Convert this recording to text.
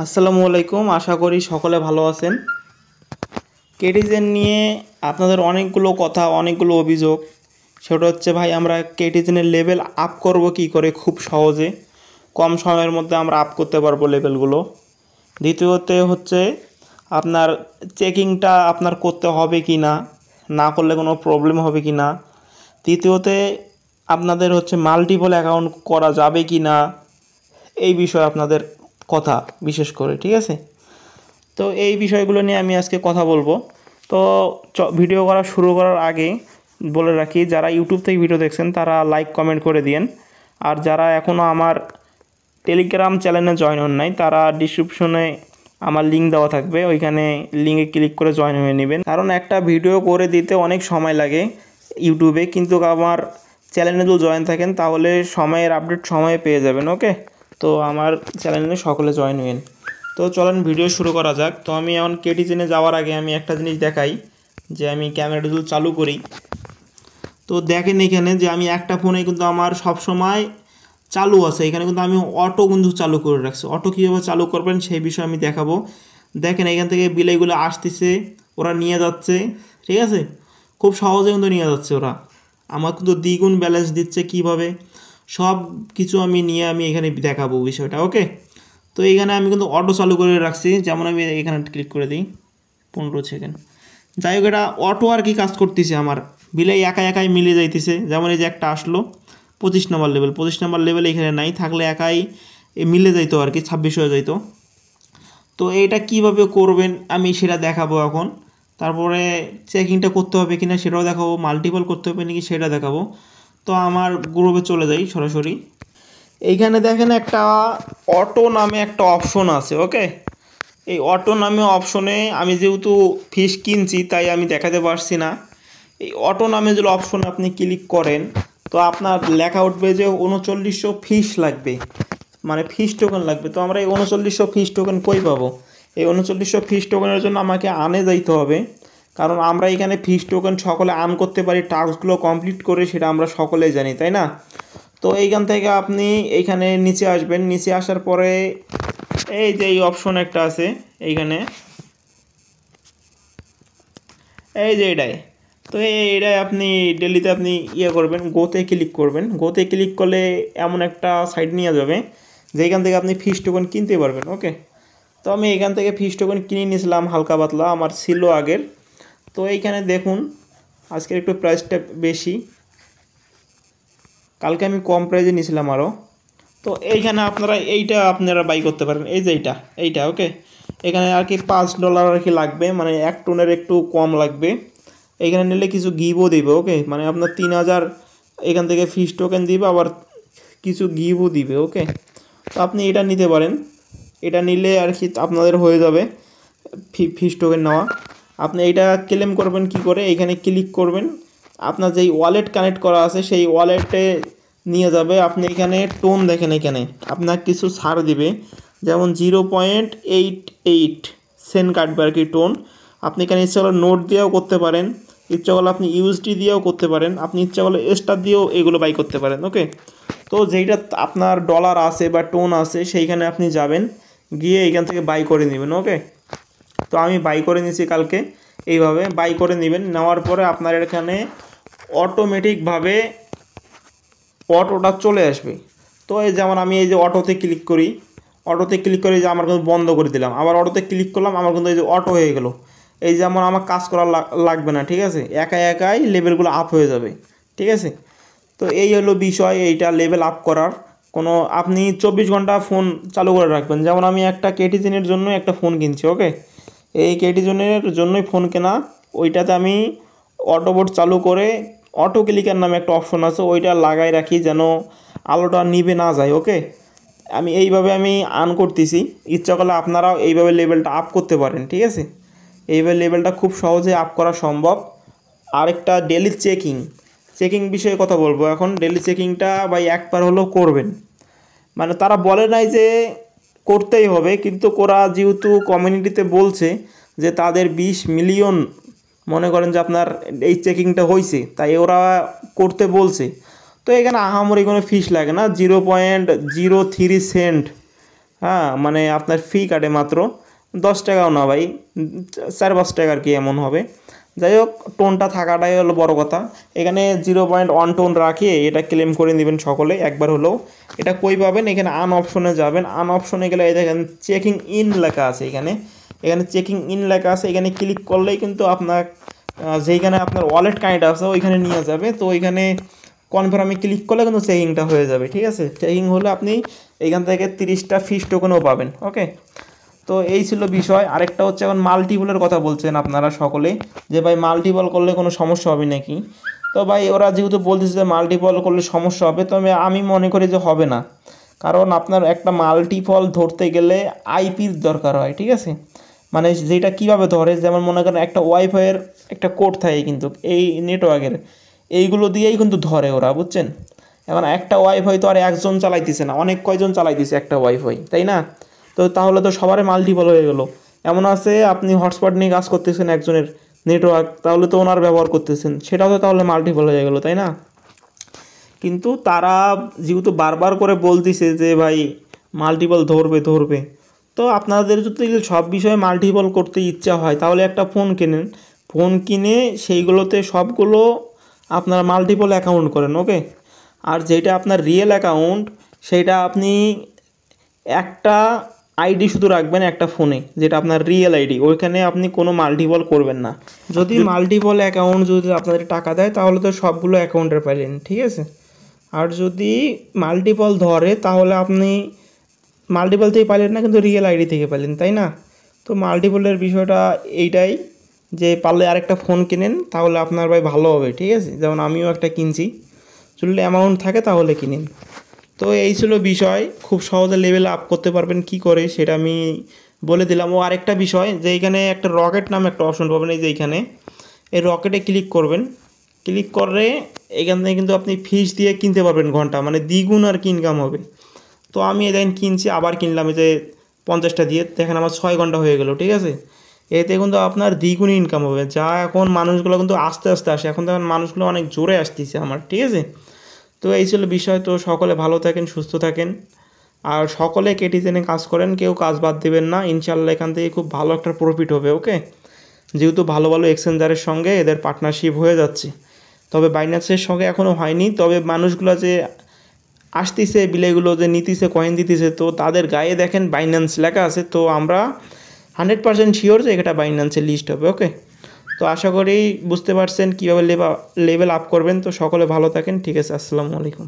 আসসালামু আলাইকুম, আশা করি সকলে ভালো আছেন। কেটিজেন নিয়ে আপনাদের অনেকগুলো কথা, অনেকগুলো অভিযোগ। সেটা হচ্ছে ভাই, আমরা কেটিজেনের লেভেল আপ করব কি করে খুব সহজে, কম সময়ের মধ্যে আমরা আপ করতে পারবো লেভেলগুলো। দ্বিতীয়তে হচ্ছে আপনার চেকিংটা আপনার করতে হবে কি না, না করলে কোনো প্রবলেম হবে কি না। তৃতীয়তে আপনাদের হচ্ছে মাল্টিপল অ্যাকাউন্ট করা যাবে কি না, এই বিষয়ে আপনাদের কথা বিশেষ করে, ঠিক আছে। তো এই বিষয়গুলো নিয়ে আমি আজকে কথা বলবো। তো ভিডিও করা শুরু করার আগে বলে রাখি, যারা ইউটিউব থেকে ভিডিও দেখছেন তারা লাইক কমেন্ট করে দিন। আর যারা এখনও আমার টেলিগ্রাম চ্যানেলে জয়েন হন নাই, তারা ডিসক্রিপশনে আমার লিঙ্ক দেওয়া থাকবে, ওইখানে লিঙ্কে ক্লিক করে জয়েন হয়ে নেবেন। কারণ একটা ভিডিও করে দিতে অনেক সময় লাগে ইউটিউবে, কিন্তু আমার চ্যানেলে যদি জয়েন থাকেন তাহলে সময়ের আপডেট সময়ে পেয়ে যাবেন। ওকে, তো আমার চ্যানেলে সকলে জয়েন হবেন। তো চলেন ভিডিও শুরু করা যাক। তো আমি এখন কেটিজেনে যাওয়ার আগে আমি একটা জিনিস দেখাই, যে আমি ক্যামেরাটা যদি চালু করি, তো দেখেন এখানে যে আমি একটা ফোনে কিন্তু আমার সব সময় চালু আছে। এখানে কিন্তু আমি অটো কিন্তু চালু করে রাখছি। অটো কীভাবে চালু করবেন সেই বিষয়ে আমি দেখাবো। দেখেন এখান থেকে বিলাইগুলো আসতেছে, ওরা নিয়ে যাচ্ছে, ঠিক আছে। খুব সহজে কিন্তু নিয়ে যাচ্ছে ওরা, আমার কিন্তু দ্বিগুণ ব্যালেন্স দিচ্ছে কিভাবে, সব কিছু আমি এখানে দেখাবো বিষয়টা। ওকে, তো এইখানে আমি কিন্তু অটো চালু করে রাখছি। যেমন আমি এখানে ক্লিক করে দিই 15 সেকেন্ড। যাই হোক, এটা অটো আর কি কাজ করতেছে, আমার বিলাই একাই মিলে যাইতেছে। যেমন এই যে একটা আসলো 25 নম্বর লেভেল, 25 নম্বর লেভেল এখানে নাই, থাকলে একাই মিলে যাইতো আর কি, 26 হয়ে যাইতো। তো এটা কিভাবে করবেন আমি সেটা দেখাবো এখন। তারপরে চেকিংটা করতে হবে কিনা সেটাও দেখাবো, মাল্টিপল করতে হবে নাকি সেটা দেখাবো। তো আমার গ্রুপে চলে যাই সরাসরি। এইখানে দেখেন একটা অটো নামে একটা অপশন আছে। ওকে, এই অটো নামে অপশনে আমি যেহেতু ফিস কিনছি তাই আমি দেখাতে পারছি না। এই অটো নামে যে অপশনে আপনি ক্লিক করেন, তো আপনার লেখা উঠবে যে 3900 ফিস লাগবে, মানে ফিস টোকেন লাগবে। তো আমরা এই 3900 ফিস টোকেন কই পাবো? এই 3900 ফিস টোকেনের জন্য আমাকে আনে যাইতে হবে, কারণ আমরা এখানে ফিস টোকেন সকলে আর্ন করতে পারি টাস্কগুলো কমপ্লিট করে, সেটা আমরা সকলেই জানি, তাই না? তো এইখান থেকে আপনি এইখানে নিচে আসবেন, নিচে আসার পরে এই যে এই অপশন একটা আছে এইখানে, এই যে এটাই। তো এইটাই আপনি ডেলিতে আপনি করবেন, গোতে ক্লিক করবেন। গোতে ক্লিক করলে এমন একটা সাইট নিয়ে যাবে যেখান থেকে আপনি ফিস টোকেন কিনতে পারবেন। ওকে, তো আমি এখান থেকে ফিস টোকেন কিনে নিয়েছিলাম, হালকা পাতলা আমার ছিল আগের। তো এইখানে দেখুন আজকের একটু প্রাইসটা বেশি, কালকে আমি কম প্রাইসে নিয়েছিলাম আরও। তো এইখানে আপনারা বাই করতে পারেন, এই যে এইটা। ওকে, এখানে আর কি $5 আর কি লাগবে, মানে 1 টোনের একটু কম লাগবে। এইখানে নিলে কিছু গিভও দিবে। ওকে, মানে আপনার 3000 এখান থেকে ফিস টোকেন দিবে, আবার কিছু গিভও দিবে। ওকে, তো আপনি এটা নিতে পারেন। এটা নিলে আর কি আপনাদের হয়ে যাবে ফিস টোকেন নেওয়া। আপনি এইটা ক্লেম করবেন কি করে, এইখানে ক্লিক করবেন, আপনার যেই ওয়ালেট কানেক্ট করা আছে সেই ওয়ালেটে নিয়ে যাবে। আপনি এখানে টোন দেখেন, এখানে আপনার কিছু ছাড় দিবে, যেমন 0.88 সেন্ট কাটবে আর কি টোন। আপনি এখানে ইচ্ছা করলে নোট দিয়েও করতে পারেন, ইচ্ছা করলে আপনি ইউএসডি দিয়েও করতে পারেন, আপনি ইচ্ছা করলে স্টার দিয়েও এগুলো বাই করতে পারেন। ওকে, তো যেইটা আপনার ডলার আছে বা টোন আছে সেইখানে আপনি যাবেন, গিয়ে এইখান থেকে বাই করে নেবেন। ওকে, তো আমি বাই করে নিয়েছি কালকে। এইভাবে বাই করে নেবেন, নেওয়ার পরে আপনার এখানে অটোমেটিকভাবে অটোটা চলে আসবে। তো এই যেমন আমি এই যে অটোতে ক্লিক করি, যে আমার কিন্তু বন্ধ করে দিলাম, আবার অটোতে ক্লিক করলাম, আমার কিন্তু এই যে অটো হয়ে গেল। এই যেমন আমার কাজ করা লাগবে না, ঠিক আছে, একাই লেভেলগুলো আপ হয়ে যাবে, ঠিক আছে। তো এই হলো বিষয়, এইটা লেভেল আপ করার। কোনো আপনি 24 ঘন্টা ফোন চালু করে রাখবেন। যেমন আমি একটা কেটিজেনের জন্য একটা ফোন কিনছি। ওকে, এই কেটিজেনের জন্যই ফোন কেনা। ওইটাতে আমি অটোবোর্ড চালু করে অটো ক্লিকার নামে একটা অপশন আছে, ওইটা লাগাই রাখি যেন আলোটা নিভে না যায়। ওকে, এইভাবে আমি আর্ন করতেছি। ইচ্ছা করলে আপনারাও এইভাবে লেভেলটা আপ করতে পারেন, ঠিক আছে। এইভাবে লেভেলটা খুব সহজে আপ করা সম্ভব। আরেকটা ডেলি চেকিং বিষয়ে কথা বলবো এখন। ডেলি চেকিংটা ভাই একবার হলেও করবেন, মানে তারা বলে নাই যে করতেই হবে, কিন্তু ওরা যেহেতু কমিউনিটিতে বলছে যে তাদের 20 মিলিয়ন মনে করেন যে আপনার এই চেকিংটা হয়েছে, তাই ওরা করতে বলছে। তো এখানে আহামরি কোনো ফিস লাগে না, 0.03 সেন্ট হ্যাঁ মানে আপনার ফি কাটে মাত্র 10 টাকাও না ভাই, 4-5 টাকা আর কি এমন হবে। যাই হোক, টোনটা থাকাটাই হলো বড় কথা। এখানে 0.1 টোন রাখিয়ে এটা ক্লেম করে নেবেন সকলে একবার হলেও। এটা কই পাবেন? এখানে আন অপশনে যাবেন, আন অপশনে গেলে এই দেখেন চেকিং ইন লেখা আছে, এখানে চেকিং ইন লেখা আছে। এখানে ক্লিক করলেই কিন্তু আপনার যেইখানে আপনার ওয়ালেট কানেক্ট আছে ওইখানে নিয়ে যাবে। তো ওইখানে কনফার্মে ক্লিক করলে কিন্তু চেকিংটা হয়ে যাবে, ঠিক আছে? চেকিং হলে আপনি এইখান থেকে 30টা ফিস টোকেনও পাবেন। ওকে, তো এই ছিল বিষয়। আরেকটা হচ্ছে এখন মাল্টিপলের কথা বলছেন আপনারা সকলে, যে ভাই মাল্টিপল করলে কোনো সমস্যা হবে নাকি? তো ভাই ওরা যেহেতু বলতেছে যে মাল্টিপল করলে সমস্যা হবে, তবে আমি মনে করি যে হবে না। কারণ আপনার একটা মাল্টিপল ধরতে গেলে আইপির দরকার হয়, ঠিক আছে? মানে যেটা কিভাবে ধরে, যেমন মনে করেন একটা ওয়াইফাইয়ের একটা কোড থাকে কিন্তু এই নেটওয়ার্কের, এইগুলো দিয়েই কিন্তু ধরে ওরা, বুঝছেন? এখন একটা ওয়াইফাই তো আর একজন চালাইতেছে না, অনেক কয়জন চালাইতেছে একটা ওয়াইফাই, তাই না? তো তাহলে তো সবারই মাল্টিপল হয়ে গেল। এমন আছে আপনি হটস্পট নিয়ে কাজ করতেছেন একজনের নেটওয়ার্ক, তাহলে তো ওনার ব্যবহার করতেছেন, সেটাও তো তাহলে মাল্টিপল হয়ে গেল, তাই না? কিন্তু তারা যেহেতু বারবার করে বলতেছে যে ভাই মাল্টিপল ধরবে ধরবে, তো আপনাদের যদি সব বিষয়ে মাল্টিপল করতে ইচ্ছা হয় তাহলে একটা ফোন কেনেন, ফোন কিনে সেইগুলোতে সবগুলো আপনার মাল্টিপল অ্যাকাউন্ট করেন। ওকে, আর যেটা আপনার রিয়েল অ্যাকাউন্ট সেইটা আপনি একটা আইডি শুধু রাখবেন একটা ফোনে, যেটা আপনার রিয়েল আইডি, ওইখানে আপনি কোনো মাল্টিপল করবেন না। যদি মাল্টিপল অ্যাকাউন্ট যদি আপনাদের টাকা দেয় তাহলে তো সবগুলো অ্যাকাউন্টে পাইলেন, ঠিক আছে? আর যদি মাল্টিপল ধরে তাহলে আপনি মাল্টিপল থেকে পাইলেন না, কিন্তু রিয়েল আইডি থেকে পাইলেন, তাই না? তো মাল্টিপলের বিষয়টা এইটাই, যে পারলে আরেকটা ফোন কিনেন তাহলে আপনার ভাই ভালো হবে, ঠিক আছে? যেমন আমিও একটা কিনছি, যদি অ্যামাউন্ট থাকে তাহলে কিনেন। তো এই ছিল বিষয়, খুব সহজে লেভেল আপ করতে পারবেন কি করে সেটা আমি বলে দিলাম। ও আরেকটা বিষয়, যে এইখানে একটা রকেট নামে একটা অপশন পাবেন, এই যে এইখানে এই রকেটে ক্লিক করবেন। ক্লিক করে এখান থেকে কিন্তু আপনি ফিস দিয়ে কিনতে পারবেন ঘন্টা, মানে দ্বিগুণ আর কি ইনকাম হবে। তো আমি এদিন কিনছি, আবার কিনলাম এই যে 50টা দিয়ে, দেখেন আমার 6 ঘন্টা হয়ে গেল, ঠিক আছে? এতে কিন্তু আপনার দ্বিগুণ ইনকাম হবে। যা এখন মানুষগুলো কিন্তু আস্তে আস্তে আসে, এখন দেখেন মানুষগুলো অনেক জোরে আসতেছে আমার, ঠিক আছে? তো এই ছিল বিষয়। তো সকলে ভালো থাকেন, সুস্থ থাকেন, আর সকলে কেটিজেনে কাজ করেন, কেউ কাজ বাদ দেবেন না। ইনশাল্লাহ এখান থেকে খুব ভালো একটা প্রফিট হবে। ওকে, যেহেতু ভালো ভালো এক্সচেঞ্জারের সঙ্গে এদের পার্টনারশিপ হয়ে যাচ্ছে, তবে বাইন্যান্সের সঙ্গে এখনও হয়নি। তবে মানুষগুলো যে আসতেছে, বিলেগুলো যে নিতেছে, কয়েন দিতেছে, তো তাদের গায়ে দেখেন বাইন্যান্স লেখা আছে। তো আমরা 100% শিওর যে এটা বাইন্যান্সের লিস্ট হবে। ওকে, তো আশা করি বুঝতে পারছেন কীভাবে লেভেল আপ করবেন। তো সকলে ভালো থাকেন, ঠিক আছে? আসসালামু আলাইকুম।